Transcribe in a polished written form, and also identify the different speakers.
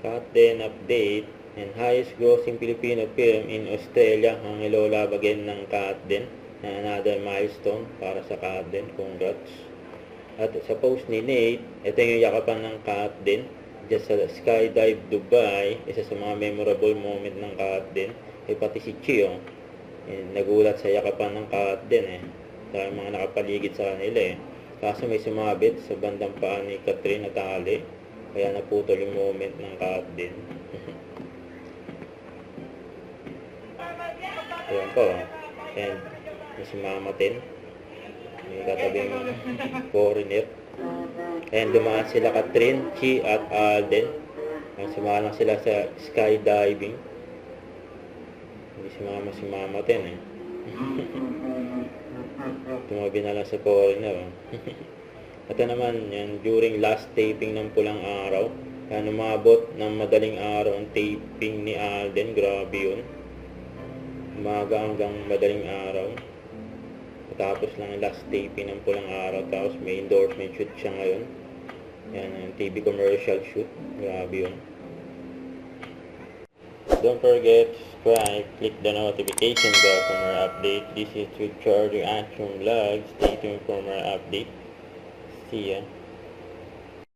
Speaker 1: Cut din update. And highest grossing Filipino film in Australia ang Hello Love Again ng Cut din. Another milestone para sa Cut din. Congrats. At sa post ni Nate, ito yung yakapan ng Cut din. Just sa Skydive Dubai, isa sa mga memorable moment ng Cut din. Pati si Chio, nagulat sa yakapan ng Cut din dahil mga nakapaligid sa kanila Kaso may sumabit sa bandang paa ni Catherine na tali, kaya naputol yung moment ng Cut din. Ayan po. And may sumamatin. May katabing foreigner. And dumaan sila Catherine, Chi at Alden. Sumalang sila sa skydiving. Hindi si mama din Tumabi na lang sa foreigner. Ito naman yan, during last taping ng Pulang Araw. Yan, umabot ng madaling araw ang taping ni Alden. Grabe yun. Umaga hanggang madaling araw. Tapos lang ang last taping ng Pulang Araw. Tapos may endorsement shoot siya ngayon. Yan, yung TV commercial shoot. Grabe yun. Don't forget to subscribe, click the notification bell for more update. This is Richard, your Antrum Vlog. Stay tuned for more update. See ya.